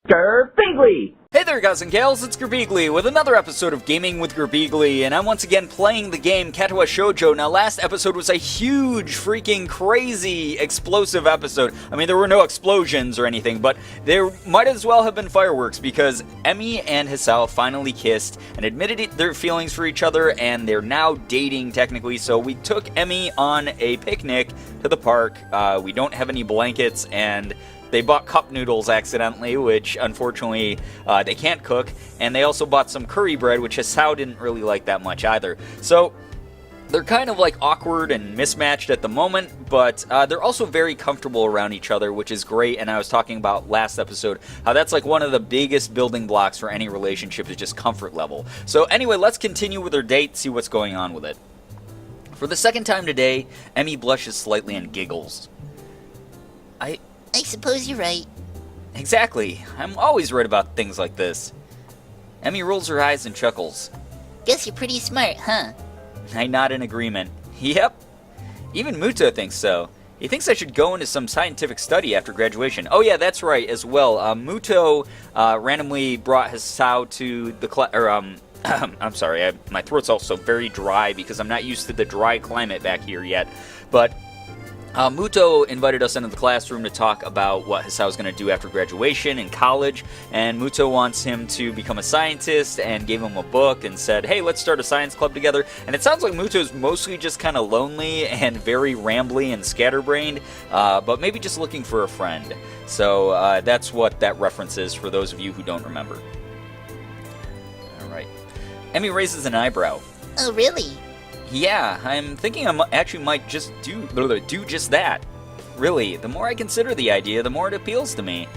Girbeagly! Hey there guys and gals, it's Girbeagly with another episode of Gaming with Girbeagly, and I'm once again playing the game Katawa Shoujo. Now last episode was a huge, freaking crazy, explosive episode. I mean, there were no explosions or anything, but there might as well have been fireworks because Emi and Hisao finally kissed and admitted their feelings for each other, and they're now dating technically. So we took Emi on a picnic to the park. We don't have any blankets, and they bought cup noodles accidentally, which unfortunately they can't cook, and they also bought some curry bread, which Hisao didn't really like that much either. So they're kind of like awkward and mismatched at the moment, but they're also very comfortable around each other, which is great. And I was talking about last episode how that's like one of the biggest building blocks for any relationship is just comfort level. So anyway, let's continue with their date, see what's going on with it. For the second time today, Emi blushes slightly and giggles. I suppose you're right. Exactly. I'm always right about things like this. Emi rolls her eyes and chuckles. Guess you're pretty smart, huh? I nod in agreement. Yep. Even Muto thinks so. He thinks I should go into some scientific study after graduation. Oh yeah, that's right as well. Muto randomly brought Hisao to the class. I'm sorry, my throat's also very dry because I'm not used to the dry climate back here yet. But Muto invited us into the classroom to talk about what Hisao's going to do after graduation in college, and Muto wants him to become a scientist and gave him a book and said, hey, let's start a science club together. And it sounds like Muto's mostly just kind of lonely and very rambly and scatterbrained, but maybe just looking for a friend. So that's what that reference is for those of you who don't remember. Alright. Emi raises an eyebrow. Oh, really? Yeah, I'm thinking I actually might just do just that. Really, the more I consider the idea, the more it appeals to me.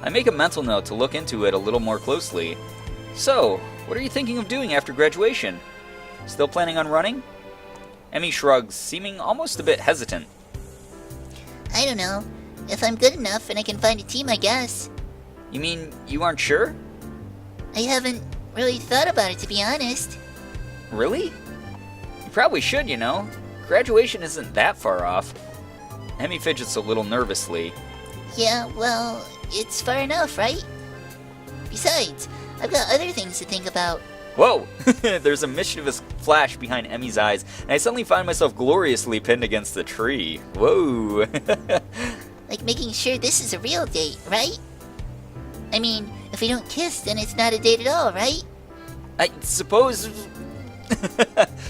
I make a mental note to look into it a little more closely. So, what are you thinking of doing after graduation? Still planning on running? Emi shrugs, seeming almost a bit hesitant. I don't know. If I'm good enough and I can find a team, I guess. You mean you aren't sure? I haven't really thought about it, to be honest. Really? Probably should, you know. Graduation isn't that far off. Emi fidgets a little nervously. Yeah, well, it's far enough, right? Besides, I've got other things to think about. Whoa! There's a mischievous flash behind Emi's eyes, and I suddenly find myself gloriously pinned against the tree. Whoa! Like making sure this is a real date, right? I mean, if we don't kiss, then it's not a date at all, right? I suppose...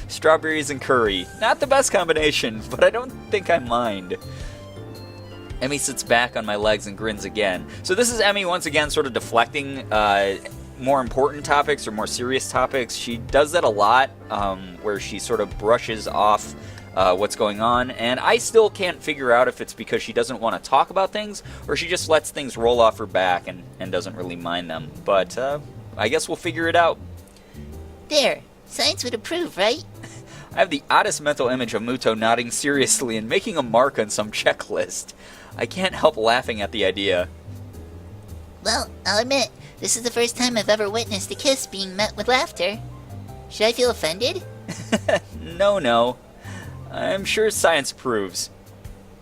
Strawberries and curry. Not the best combination, but I don't think I mind. Emi sits back on my legs and grins again. So this is Emi once again sort of deflecting more important topics or more serious topics. She does that a lot, where she sort of brushes off what's going on, and I still can't figure out if it's because she doesn't want to talk about things or she just lets things roll off her back and doesn't really mind them. But I guess we'll figure it out. There. Science would approve, right? I have the oddest mental image of Muto nodding seriously and making a mark on some checklist. I can't help laughing at the idea. Well, I'll admit, this is the first time I've ever witnessed a kiss being met with laughter. Should I feel offended? No. I'm sure science approves.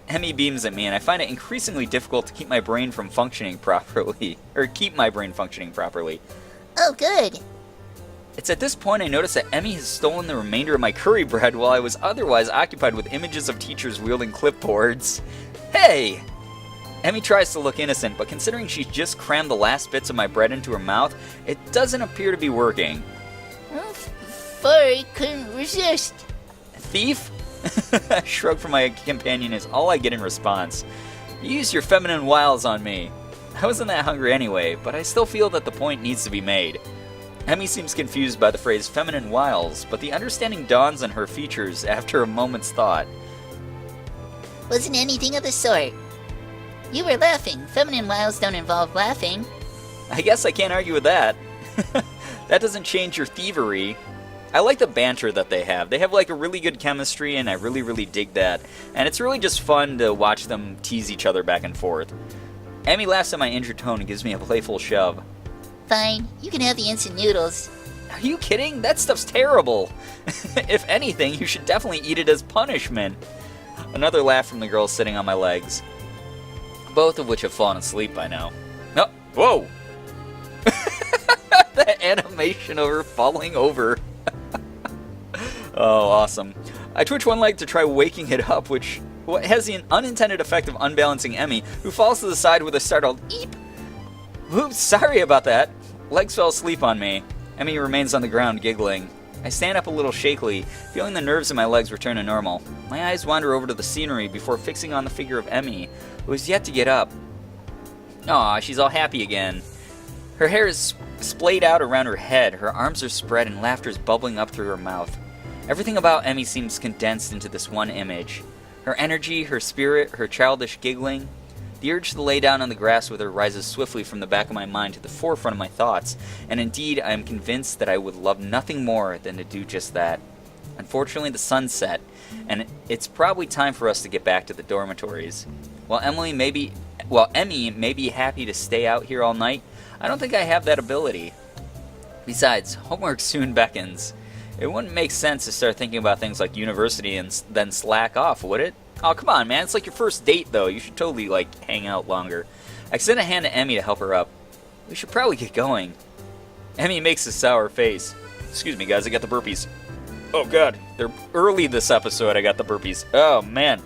Emi beams at me, and I find it increasingly difficult to keep my brain from functioning properly. Or keep my brain functioning properly. Oh, good. It's at this point I notice that Emi has stolen the remainder of my curry bread while I was otherwise occupied with images of teachers wielding clipboards. Hey! Emi tries to look innocent, but considering she just crammed the last bits of my bread into her mouth, it doesn't appear to be working. Sorry, couldn't resist. Thief? A shrug from my companion is all I get in response. You used your feminine wiles on me. I wasn't that hungry anyway, but I still feel that the point needs to be made. Emi seems confused by the phrase feminine wiles, but the understanding dawns on her features after a moment's thought. Wasn't anything of the sort. You were laughing. Feminine wiles don't involve laughing. I guess I can't argue with that. That doesn't change your thievery. I like the banter that they have. They have like a really good chemistry, and I really dig that. And it's really just fun to watch them tease each other back and forth. Emi laughs at my injured tone and gives me a playful shove. Fine, you can have the instant noodles. Are you kidding? That stuff's terrible. If anything, you should definitely eat it as punishment. Another laugh from the girl sitting on my legs, both of which have fallen asleep by now. Oh, whoa! The animation of her falling over. Oh, awesome. I twitch one leg to try waking it up, which has the unintended effect of unbalancing Emmy, who falls to the side with a startled eep. Oops, sorry about that. Legs fell asleep on me. Emmy remains on the ground, giggling. I stand up a little shakily, feeling the nerves in my legs return to normal. My eyes wander over to the scenery before fixing on the figure of Emmy, who has yet to get up. Aw, she's all happy again. Her hair is splayed out around her head, her arms are spread, and laughter is bubbling up through her mouth. Everything about Emmy seems condensed into this one image. Her energy, her spirit, her childish giggling. The urge to lay down on the grass with her rises swiftly from the back of my mind to the forefront of my thoughts, and indeed I am convinced that I would love nothing more than to do just that. Unfortunately, the sun set, and it's probably time for us to get back to the dormitories. While Emmy may be happy to stay out here all night, I don't think I have that ability. Besides, homework soon beckons. It wouldn't make sense to start thinking about things like university and then slack off, would it? Oh, come on, man. It's like your first date, though. You should totally, hang out longer. I extend a hand to Emmy to help her up. We should probably get going. Emmy makes a sour face. Excuse me, guys. I got the burpees. Oh, God. They're early this episode. I got the burpees. Oh, man.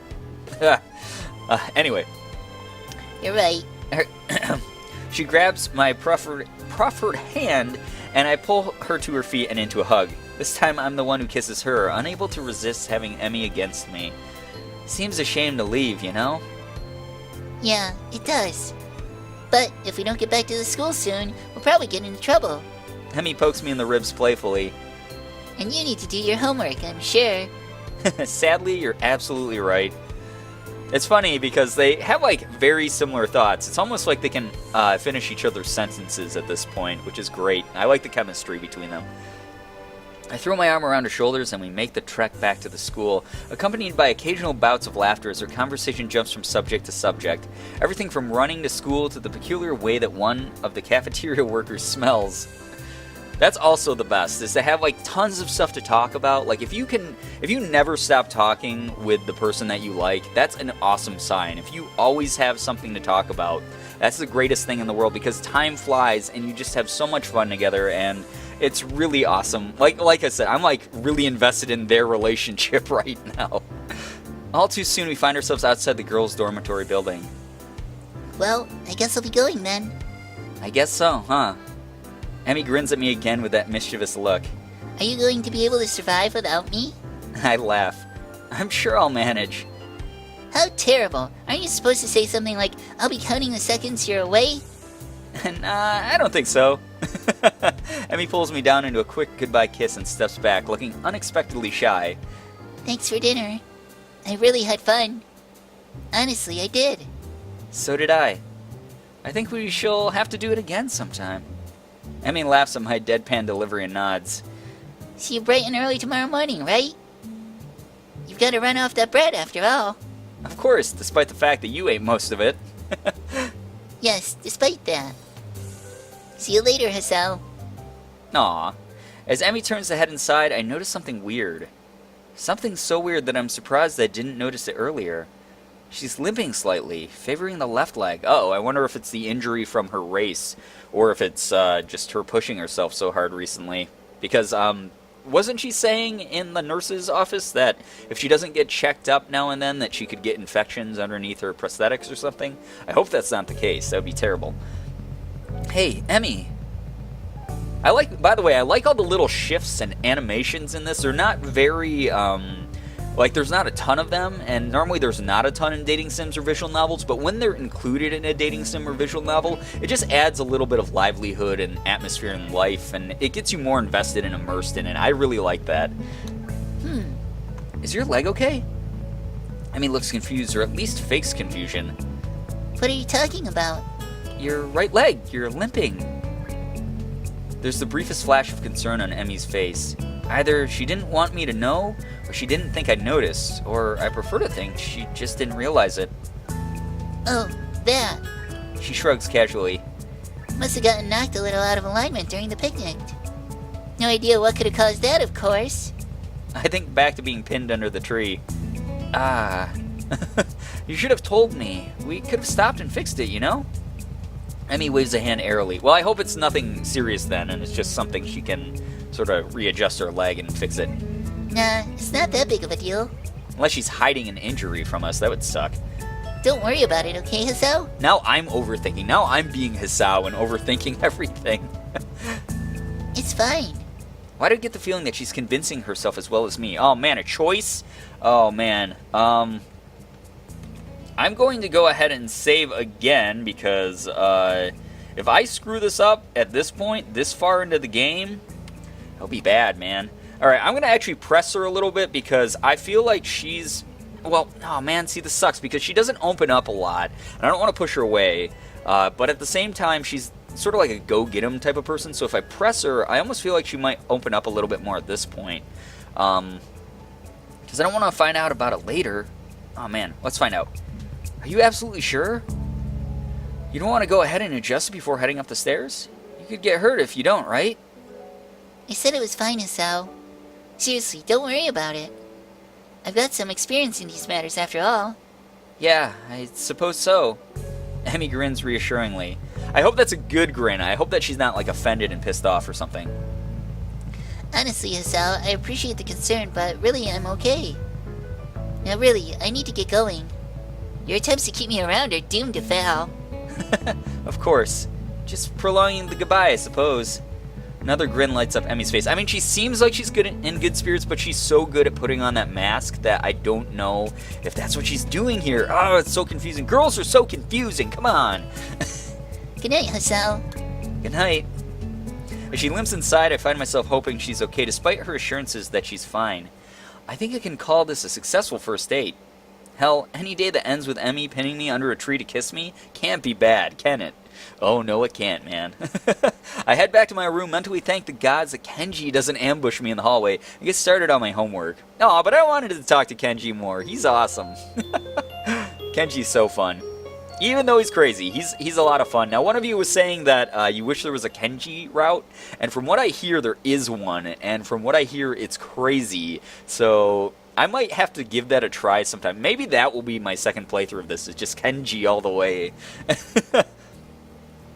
Anyway. You're right. She grabs my proffered hand, and I pull her to her feet and into a hug. This time I'm the one who kisses her, unable to resist having Emmy against me. Seems a shame to leave, you know? Yeah, it does. But if we don't get back to the school soon, we'll probably get into trouble. Emmy pokes me in the ribs playfully. And you need to do your homework, I'm sure. Sadly, you're absolutely right. It's funny because they have, very similar thoughts. It's almost like they can finish each other's sentences at this point, which is great. I like the chemistry between them. I throw my arm around her shoulders and we make the trek back to the school, accompanied by occasional bouts of laughter as our conversation jumps from subject to subject. Everything from running to school to the peculiar way that one of the cafeteria workers smells. That's also the best, is to have tons of stuff to talk about. If you never stop talking with the person that you like, that's an awesome sign. If you always have something to talk about, that's the greatest thing in the world, because time flies and you just have so much fun together, and it's really awesome. Like I said, I'm really invested in their relationship right now. All too soon we find ourselves outside the girls' dormitory building. Well, I guess I'll be going then. I guess so, huh? Emmy grins at me again with that mischievous look. Are you going to be able to survive without me? I laugh. I'm sure I'll manage. How terrible. Aren't you supposed to say something like, I'll be counting the seconds you're away? I don't think so. Emmy pulls me down into a quick goodbye kiss and steps back, looking unexpectedly shy. Thanks for dinner. I really had fun. Honestly, I did. So did I. I think we shall have to do it again sometime. Emmy laughs at my deadpan delivery and nods. See you bright and early tomorrow morning, right? You've got to run off that bread after all. Of course, despite the fact that you ate most of it. Yes, despite that. See you later, Hassel. Aw. As Emmy turns to head inside, I notice something weird. Something so weird that I'm surprised I didn't notice it earlier. She's limping slightly, favoring the left leg. Oh, I wonder if it's the injury from her race, or if it's just her pushing herself so hard recently. Because, wasn't she saying in the nurse's office that if she doesn't get checked up now and then, that she could get infections underneath her prosthetics or something? I hope that's not the case. That would be terrible. Hey, Emmy. By the way, I like all the little shifts and animations in this. They're not very, there's not a ton of them, and normally there's not a ton in dating sims or visual novels, but when they're included in a dating sim or visual novel, it just adds a little bit of livelihood and atmosphere and life, and it gets you more invested and immersed in it. I really like that. Is your leg okay? Emmy looks confused, or at least fakes confusion. What are you talking about? Your right leg. You're limping. There's the briefest flash of concern on Emmy's face. Either she didn't want me to know, or she didn't think I'd notice, or I prefer to think she just didn't realize it. Oh, that. She shrugs casually. Must have gotten knocked a little out of alignment during the picnic. No idea what could have caused that, of course. I think back to being pinned under the tree. Ah. You should have told me. We could have stopped and fixed it, you know? Emmy waves a hand airily. Well, I hope it's nothing serious then, and it's just something she can sort of readjust her leg and fix it. Nah, it's not that big of a deal. Unless she's hiding an injury from us, that would suck. Don't worry about it, okay, Hisao? Now I'm overthinking. Now I'm being Hisao and overthinking everything. It's fine. Why do I get the feeling that she's convincing herself as well as me? Oh man, a choice? Oh man. I'm going to go ahead and save again because if I screw this up at this point, this far into the game, it'll be bad, man. Alright, I'm going to actually press her a little bit because I feel like she's... Well, oh man, see, this sucks because she doesn't open up a lot. And I don't want to push her away. But at the same time, she's sort of like a go-get-'em type of person. So if I press her, I almost feel like she might open up a little bit more at this point. Because I don't want to find out about it later. Oh man, let's find out. Are you absolutely sure? You don't want to go ahead and adjust it before heading up the stairs? You could get hurt if you don't, right? I said it was fine, Hisao. Seriously, don't worry about it. I've got some experience in these matters after all. Yeah, I suppose so. Emmy grins reassuringly. I hope that's a good grin. I hope that she's not like offended and pissed off or something. Honestly, Hisao, I appreciate the concern, but really I'm okay. Now really, I need to get going. Your attempts to keep me around are doomed to fail. Of course. Just prolonging the goodbye, I suppose. Another grin lights up Emmy's face. I mean, she seems like she's good in good spirits, but she's so good at putting on that mask that I don't know if that's what she's doing here. Oh, it's so confusing. Girls are so confusing. Come on. Good night, Hisao. Good night. As she limps inside, I find myself hoping she's okay, despite her assurances that she's fine. I think I can call this a successful first date. Hell, any day that ends with Emmy pinning me under a tree to kiss me can't be bad, can it? Oh, no, it can't, man. I head back to my room, mentally thank the gods that Kenji doesn't ambush me in the hallway, and get started on my homework. Aw, but I wanted to talk to Kenji more. He's awesome. Kenji's so fun. Even though he's crazy, he's a lot of fun. Now, one of you was saying that you wish there was a Kenji route, and from what I hear, there is one, and from what I hear, it's crazy. So I might have to give that a try sometime. Maybe that will be my second playthrough of this, is just Kenji all the way.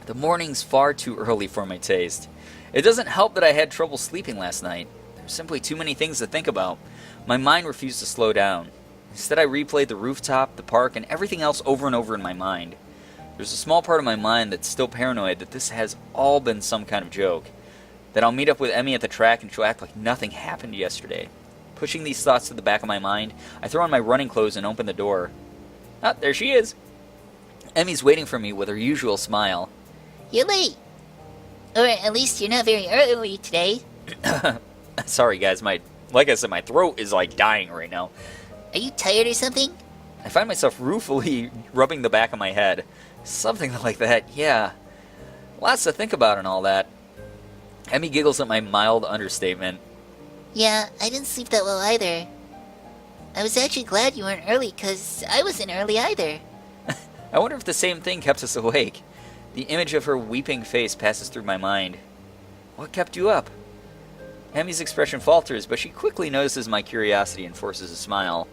The morning's far too early for my taste. It doesn't help that I had trouble sleeping last night. There's simply too many things to think about. My mind refused to slow down. Instead, I replayed the rooftop, the park, and everything else over and over in my mind. There's a small part of my mind that's still paranoid that this has all been some kind of joke. That I'll meet up with Emmy at the track and she'll act like nothing happened yesterday. Pushing these thoughts to the back of my mind, I throw on my running clothes and open the door. Ah, there she is. Emmy's waiting for me with her usual smile. You're late. Or at least you're not very early today. Sorry guys, like I said, my throat is like dying right now. Are you tired or something? I find myself ruefully rubbing the back of my head. Something like that, yeah. Lots to think about and all that. Emmy giggles at my mild understatement. Yeah, I didn't sleep that well either. I was actually glad you weren't early, because I wasn't early either. I wonder if the same thing kept us awake. The image of her weeping face passes through my mind. What kept you up? Emmy's expression falters, but she quickly notices my curiosity and forces a smile.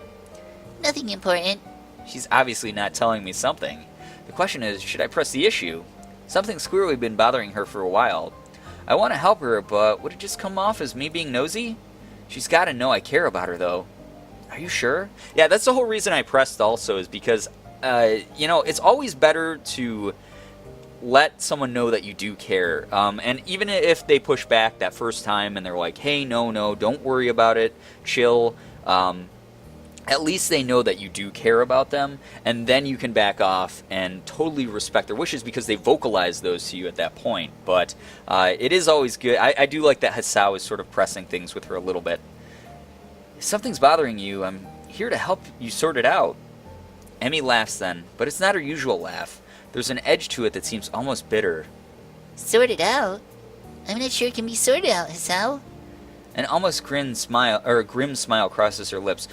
Nothing important. She's obviously not telling me something. The question is, should I press the issue? Something's clearly been bothering her for a while. I want to help her, but would it just come off as me being nosy? She's got to know I care about her, though. Are you sure? Yeah, that's the whole reason I pressed also, is because, it's always better to let someone know that you do care. And even if they push back that first time and they're like, hey, no, don't worry about it, chill, at least they know that you do care about them, and then you can back off and totally respect their wishes because they vocalize those to you at that point. But it is always good. I do like that Hisao is sort of pressing things with her a little bit. If something's bothering you, I'm here to help you sort it out. Emmy laughs then, but it's not her usual laugh. There's an edge to it that seems almost bitter. Sort it out? I'm not sure it can be sorted out, Hisao. An almost grim smile crosses her lips.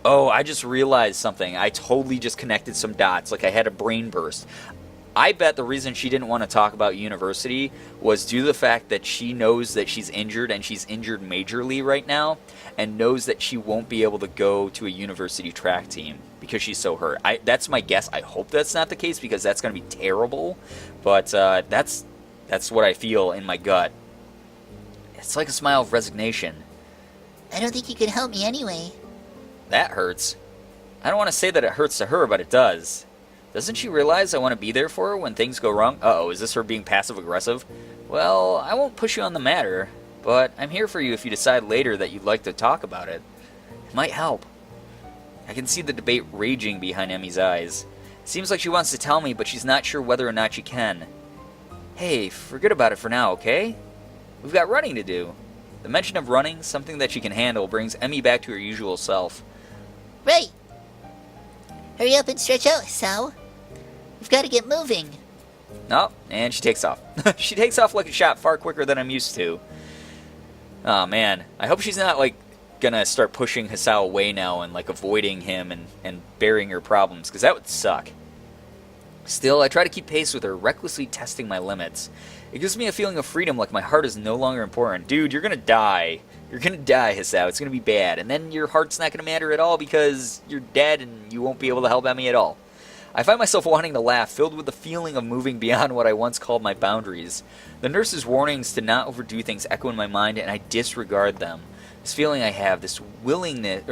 Oh, I just realized something. I totally just connected some dots, like I had a brain burst. I bet the reason she didn't want to talk about university was due to the fact that she knows that she's injured, and she's injured majorly right now, and knows that she won't be able to go to a university track team. because she's so hurt. That's my guess. I hope that's not the case because that's going to be terrible. But that's what I feel in my gut. It's like a smile of resignation. I don't think you can help me anyway. That hurts. I don't want to say that it hurts to her, but it does. Doesn't she realize I want to be there for her when things go wrong? Uh-oh, is this her being passive-aggressive? Well, I won't push you on the matter, but I'm here for you if you decide later that you'd like to talk about it. It might help. I can see the debate raging behind Emmy's eyes. Seems like she wants to tell me, but she's not sure whether or not she can. Hey, forget about it for now, okay? We've got running to do. The mention of running, something that she can handle, brings Emmy back to her usual self. Right. Hurry up and stretch out, Hisao. We've got to get moving. Oh, and she takes off. She takes off like a shot far quicker than I'm used to. Oh, man. I hope she's not, like, gonna start pushing Hisao away now and, like, avoiding him and burying her problems, because that would suck. Still, I try to keep pace with her, recklessly testing my limits. It gives me a feeling of freedom, like my heart is no longer important. Dude, you're gonna die. You're gonna die, Hisao. It's gonna be bad. And then your heart's not gonna matter at all because you're dead and you won't be able to help Emmy at all. I find myself wanting to laugh, filled with the feeling of moving beyond what I once called my boundaries. The nurse's warnings to not overdo things echo in my mind, and I disregard them. This feeling I have, this willingness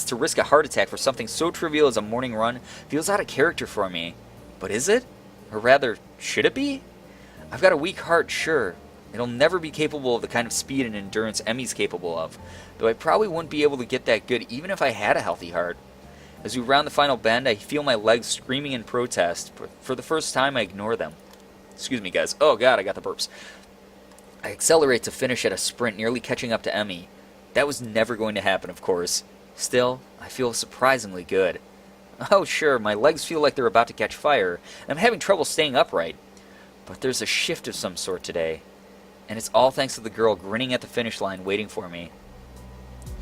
to risk a heart attack for something so trivial as a morning run, feels out of character for me. But is it? Or rather, should it be? I've got a weak heart, sure. It'll never be capable of the kind of speed and endurance Emmy's capable of, though I probably wouldn't be able to get that good even if I had a healthy heart. As we round the final bend, I feel my legs screaming in protest, but for the first time I ignore them. Excuse me, guys. Oh god, I got the burps. I accelerate to finish at a sprint, nearly catching up to Emmy. That was never going to happen, of course. Still, I feel surprisingly good. Oh sure, my legs feel like they're about to catch fire, and I'm having trouble staying upright. But there's a shift of some sort today, and it's all thanks to the girl grinning at the finish line waiting for me.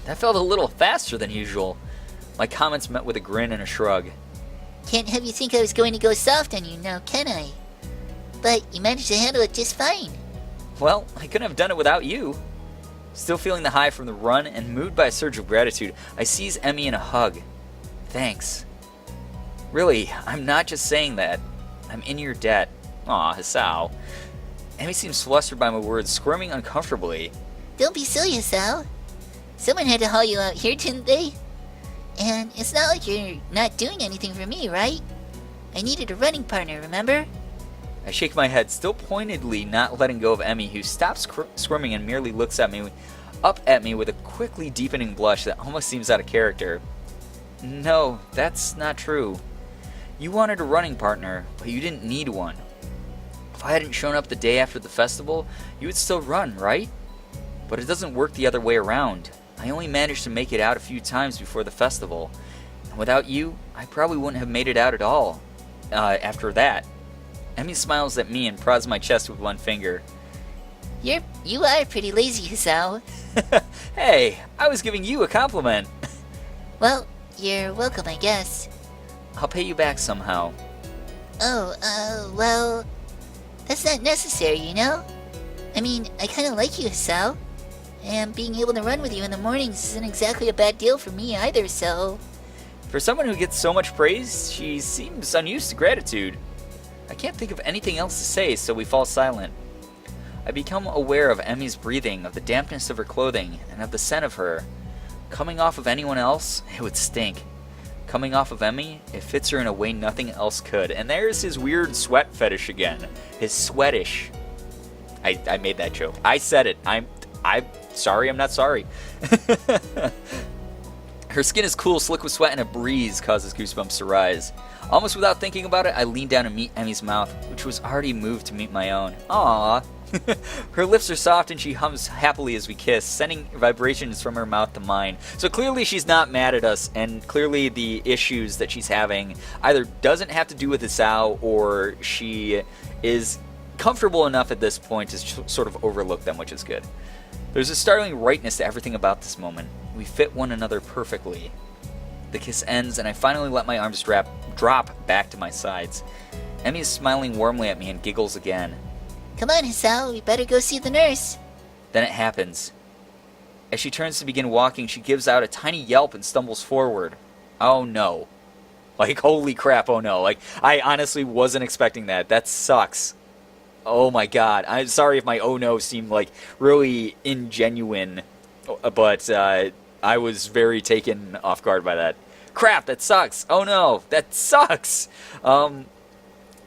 That felt a little faster than usual. My comments met with a grin and a shrug. Can't have you think I was going to go soft on you now, can I? But you managed to handle it just fine. Well, I couldn't have done it without you. Still feeling the high from the run and moved by a surge of gratitude, I seize Emmy in a hug. Thanks. Really, I'm not just saying that. I'm in your debt. Aw, Hisao. Emmy seems flustered by my words, squirming uncomfortably. Don't be silly, Hisao. Someone had to haul you out here, didn't they? And it's not like you're not doing anything for me, right? I needed a running partner, remember? I shake my head, still pointedly not letting go of Emmy, who stops squirming and merely looks at me, up at me with a quickly deepening blush that almost seems out of character. No, that's not true. You wanted a running partner, but you didn't need one. If I hadn't shown up the day after the festival, you would still run, right? But it doesn't work the other way around. I only managed to make it out a few times before the festival. And without you, I probably wouldn't have made it out at all. After that. Emmy smiles at me and prods my chest with one finger. You are pretty lazy, Hisao. Hey, I was giving you a compliment. Well, you're welcome, I guess. I'll pay you back somehow. Oh, well, that's not necessary, you know? I mean, I kinda like you, Hisao. And being able to run with you in the mornings isn't exactly a bad deal for me either, so... For someone who gets so much praise, she seems unused to gratitude. I can't think of anything else to say, so we fall silent. I become aware of Emmy's breathing, of the dampness of her clothing, and of the scent of her. Coming off of anyone else, it would stink. Coming off of Emmy, it fits her in a way nothing else could. And there's his weird sweat fetish again. His sweatish. I made that joke. I said it. I'm sorry, I'm not sorry. Her skin is cool, slick with sweat, and a breeze causes goosebumps to rise. Almost without thinking about it, I lean down and meet Emmy's mouth, which was already moved to meet my own. Aww. Her lips are soft and she hums happily as we kiss, sending vibrations from her mouth to mine. So clearly she's not mad at us, and clearly the issues that she's having either doesn't have to do with Hisao, or she is comfortable enough at this point to sort of overlook them, which is good. There's a startling rightness to everything about this moment. We fit one another perfectly. The kiss ends, and I finally let my arms drop back to my sides. Emmy is smiling warmly at me and giggles again. Come on, Hisao, we better go see the nurse. Then it happens. As she turns to begin walking, she gives out a tiny yelp and stumbles forward. Oh no. Like, holy crap, oh no. Like, I honestly wasn't expecting that. That sucks. Oh my god. I'm sorry if my oh no seemed like really ingenuine, but I was very taken off guard by that. Crap, that sucks. Oh no, that sucks.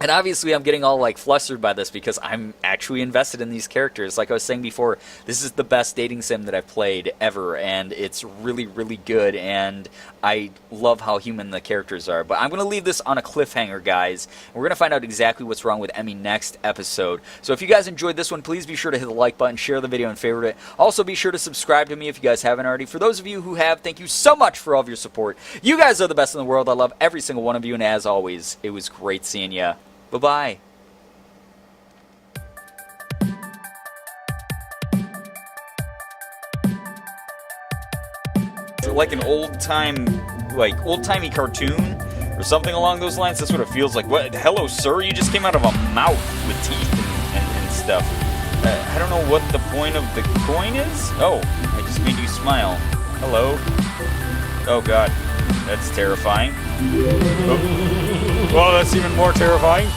And obviously I'm getting all like flustered by this because I'm actually invested in these characters. Like I was saying before, this is the best dating sim that I've played ever, and it's really, really good, and I love how human the characters are. But I'm going to leave this on a cliffhanger, guys. And we're going to find out exactly what's wrong with Emmy next episode. So if you guys enjoyed this one, please be sure to hit the like button, share the video, and favorite it. Also be sure to subscribe to me if you guys haven't already. For those of you who have, thank you so much for all of your support. You guys are the best in the world. I love every single one of you, and as always, it was great seeing ya. Bye-bye. Like an old-timey cartoon or something along those lines. That's what it feels like. What? Hello, sir. You just came out of a mouth with teeth and stuff. I don't know what the point of the coin is. Oh, I just made you smile. Hello. Oh, God. That's terrifying. Oh, well, that's even more terrifying.